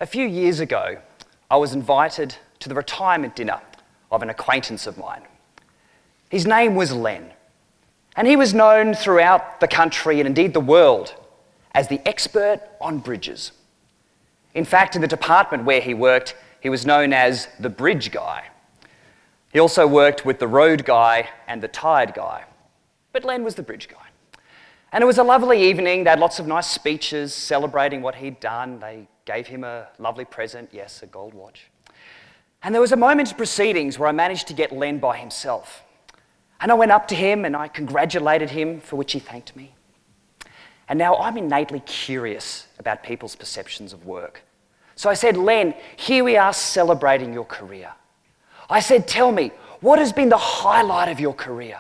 few years ago, I was invited to the retirement dinner of an acquaintance of mine. His name was Len, and he was known throughout the country and indeed the world as the expert on bridges. In fact, in the department where he worked, he was known as the bridge guy. He also worked with the road guy and the tide guy, but Len was the bridge guy. And it was a lovely evening. They had lots of nice speeches celebrating what he'd done. They gave him a lovely present, yes, a gold watch. And there was a moment in proceedings where I managed to get Len by himself. And I went up to him and I congratulated him, for which he thanked me. And now I'm innately curious about people's perceptions of work. So I said, Len, here we are celebrating your career. I said, tell me, what has been the highlight of your career?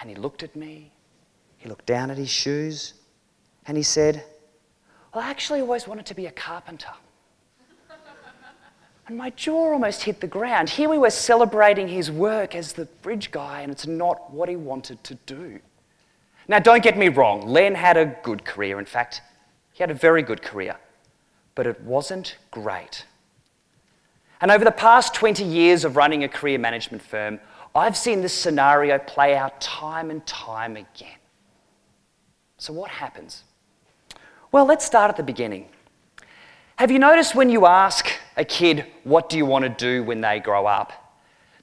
And he looked at me, he looked down at his shoes, and he said, well, I actually always wanted to be a carpenter. And my jaw almost hit the ground. Here we were celebrating his work as the bridge guy, and it's not what he wanted to do. Now, don't get me wrong, Len had a good career. In fact, he had a very good career, but it wasn't great. And over the past 20 years of running a career management firm, I've seen this scenario play out time and time again. So what happens? Well, let's start at the beginning. Have you noticed when you ask a kid, what do you want to do when they grow up?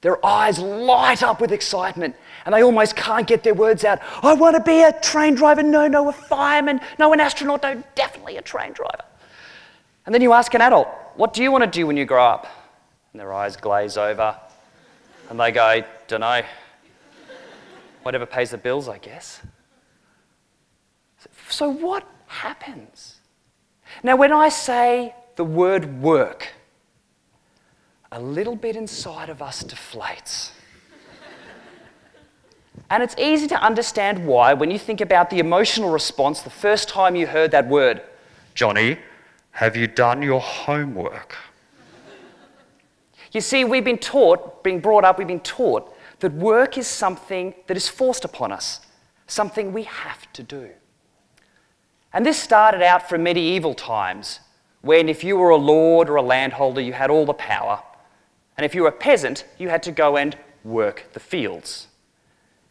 Their eyes light up with excitement and they almost can't get their words out. I want to be a train driver, no, a fireman, no, an astronaut, no, definitely a train driver. And then you ask an adult, what do you want to do when you grow up? And their eyes glaze over and they go, dunno, whatever pays the bills, I guess. So what happens? Now, when I say the word work, a little bit inside of us deflates. And it's easy to understand why when you think about the emotional response the first time you heard that word. Johnny, have you done your homework? You see, we've been taught that work is something that is forced upon us, something we have to do. And this started out from medieval times, when if you were a lord or a landholder, you had all the power. And if you were a peasant, you had to go and work the fields.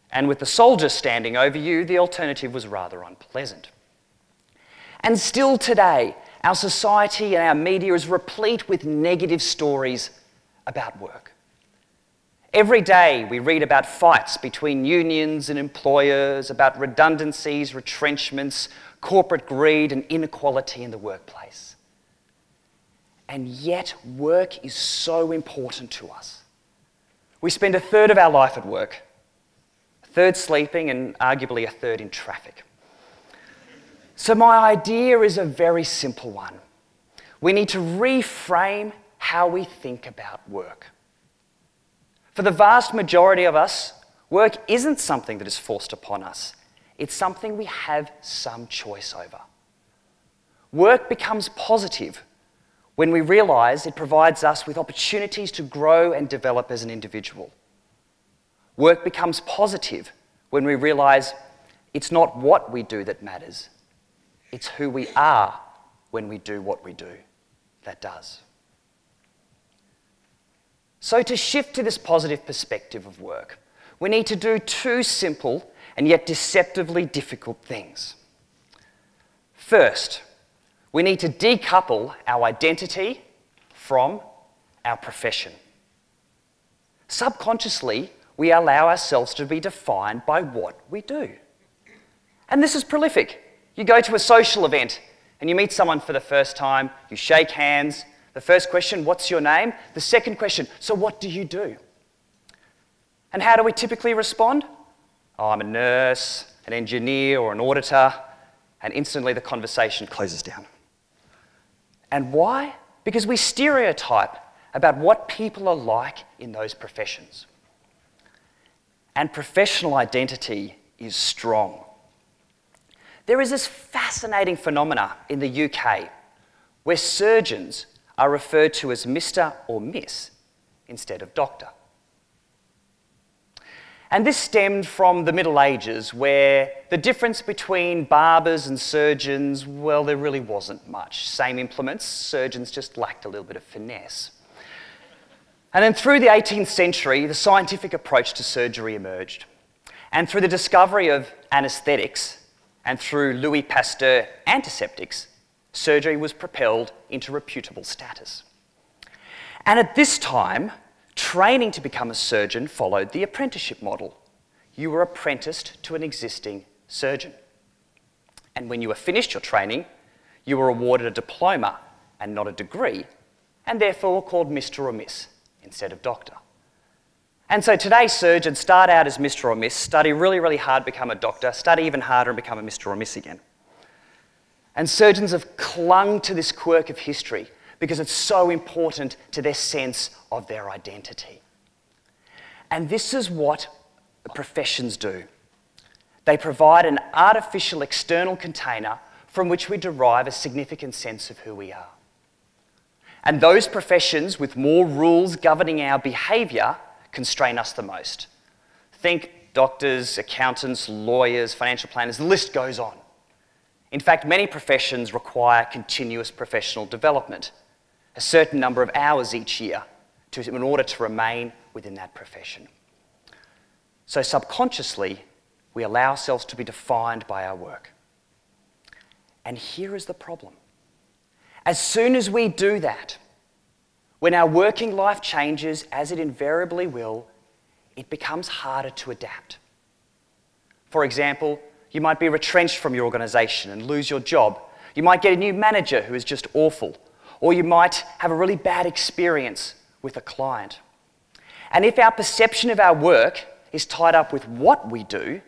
And with the soldiers standing over you, the alternative was rather unpleasant. And still today, our society and our media is replete with negative stories about work. Every day we read about fights between unions and employers, about redundancies, retrenchments, corporate greed and inequality in the workplace. And yet work is so important to us. We spend a third of our life at work, a third sleeping and arguably a third in traffic. So my idea is a very simple one. We need to reframe how we think about work. For the vast majority of us, work isn't something that is forced upon us. It's something we have some choice over. Work becomes positive when we realise it provides us with opportunities to grow and develop as an individual. Work becomes positive when we realise it's not what we do that matters. It's who we are when we do what we do that does. So to shift to this positive perspective of work, we need to do two simple and yet deceptively difficult things. First, we need to decouple our identity from our profession. Subconsciously, we allow ourselves to be defined by what we do. And this is prolific. You go to a social event and you meet someone for the first time, you shake hands. The first question, what's your name? The second question, so what do you do? And how do we typically respond? Oh, I'm a nurse, an engineer, or an auditor, and instantly the conversation closes down. And why? Because we stereotype about what people are like in those professions. And professional identity is strong. There is this fascinating phenomena in the UK where surgeons are referred to as Mr. or Miss instead of Doctor. And this stemmed from the Middle Ages, where the difference between barbers and surgeons, well, there really wasn't much. Same implements, surgeons just lacked a little bit of finesse. And then through the 18th century, the scientific approach to surgery emerged. And through the discovery of anaesthetics, and through Louis Pasteur antiseptics, surgery was propelled into reputable status. And at this time, training to become a surgeon followed the apprenticeship model. You were apprenticed to an existing surgeon. And when you were finished your training, you were awarded a diploma and not a degree, and therefore were called Mr. or Miss instead of doctor. And so today surgeons start out as Mr. or Miss, study really, really hard, become a doctor, study even harder and become a Mr. or Miss again. And surgeons have clung to this quirk of history because it's so important to their sense of their identity. And this is what the professions do. They provide an artificial external container from which we derive a significant sense of who we are. And those professions with more rules governing our behaviour constrain us the most. Think doctors, accountants, lawyers, financial planners, the list goes on. In fact, many professions require continuous professional development, a certain number of hours each year in order to remain within that profession. So subconsciously, we allow ourselves to be defined by our work. And here is the problem. As soon as we do that, when our working life changes, as it invariably will, it becomes harder to adapt. For example, you might be retrenched from your organisation and lose your job. You might get a new manager who is just awful. Or you might have a really bad experience with a client. And if our perception of our work is tied up with what we do,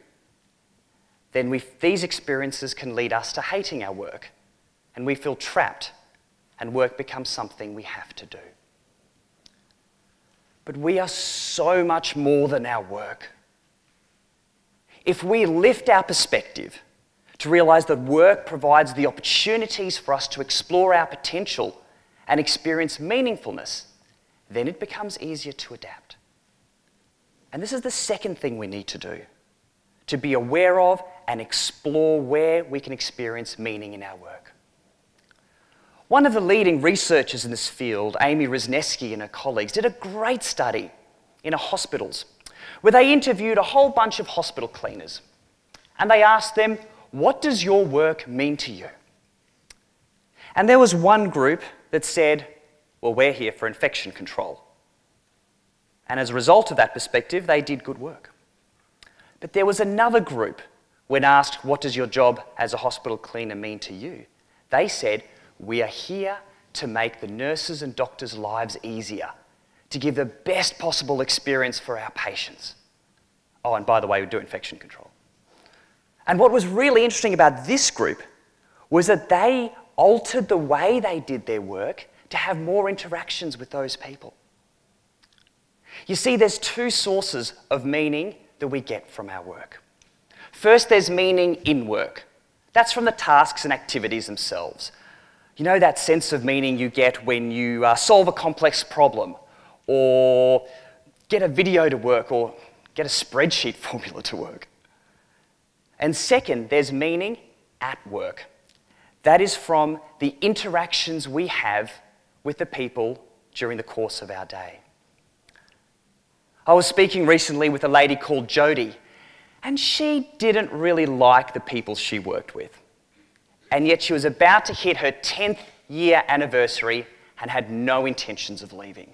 then these experiences can lead us to hating our work. And we feel trapped, and work becomes something we have to do. But we are so much more than our work. If we lift our perspective to realise that work provides the opportunities for us to explore our potential and experience meaningfulness, then it becomes easier to adapt. And this is the second thing we need to do, to be aware of and explore where we can experience meaning in our work. One of the leading researchers in this field, Amy Wrzesniewski and her colleagues, did a great study in hospitals where they interviewed a whole bunch of hospital cleaners and they asked them, what does your work mean to you? And there was one group that said, well, we're here for infection control. And as a result of that perspective, they did good work. But there was another group, when asked, what does your job as a hospital cleaner mean to you? They said, we are here to make the nurses' and doctors' lives easier, to give the best possible experience for our patients. Oh, and by the way, we do infection control. And what was really interesting about this group was that they altered the way they did their work to have more interactions with those people. You see, there's two sources of meaning that we get from our work. First, there's meaning in work. That's from the tasks and activities themselves. You know that sense of meaning you get when you solve a complex problem, or get a video to work, or get a spreadsheet formula to work. And second, there's meaning at work. That is from the interactions we have with the people during the course of our day. I was speaking recently with a lady called Jodie, and she didn't really like the people she worked with. And yet she was about to hit her 10th year anniversary and had no intentions of leaving.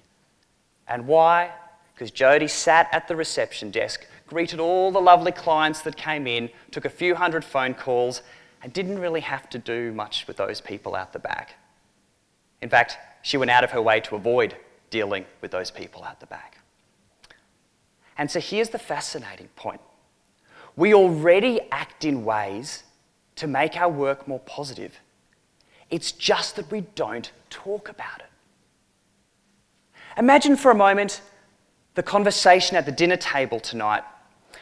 And why? Because Jodie sat at the reception desk, greeted all the lovely clients that came in, took a few hundred phone calls, and didn't really have to do much with those people out the back. In fact, she went out of her way to avoid dealing with those people out the back. And so here's the fascinating point. We already act in ways to make our work more positive. It's just that we don't talk about it. Imagine for a moment the conversation at the dinner table tonight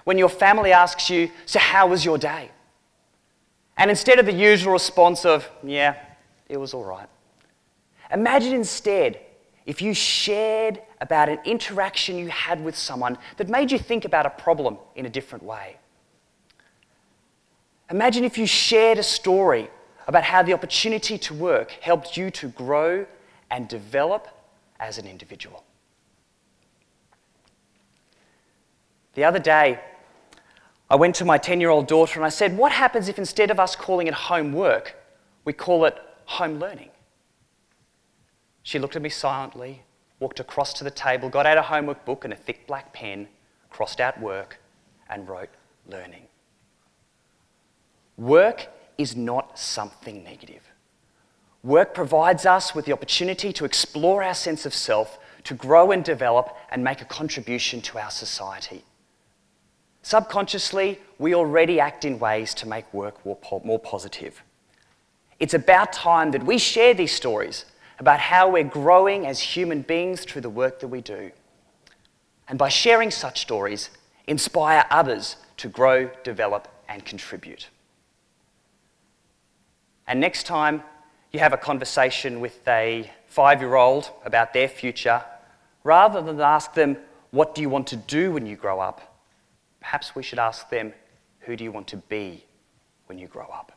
when your family asks you, so how was your day? And instead of the usual response of, yeah, it was all right. Imagine instead if you shared about an interaction you had with someone that made you think about a problem in a different way. Imagine if you shared a story about how the opportunity to work helped you to grow and develop as an individual. The other day, I went to my 10-year-old daughter and I said, what happens if instead of us calling it homework, we call it home learning? She looked at me silently, walked across to the table, got out a homework book and a thick black pen, crossed out work and wrote learning. Work is not something negative. Work provides us with the opportunity to explore our sense of self, to grow and develop and make a contribution to our society. Subconsciously, we already act in ways to make work more positive. It's about time that we share these stories about how we're growing as human beings through the work that we do. And by sharing such stories, inspire others to grow, develop, and contribute. And next time you have a conversation with a 5-year-old about their future, rather than ask them, what do you want to do when you grow up? Perhaps we should ask them, who do you want to be when you grow up?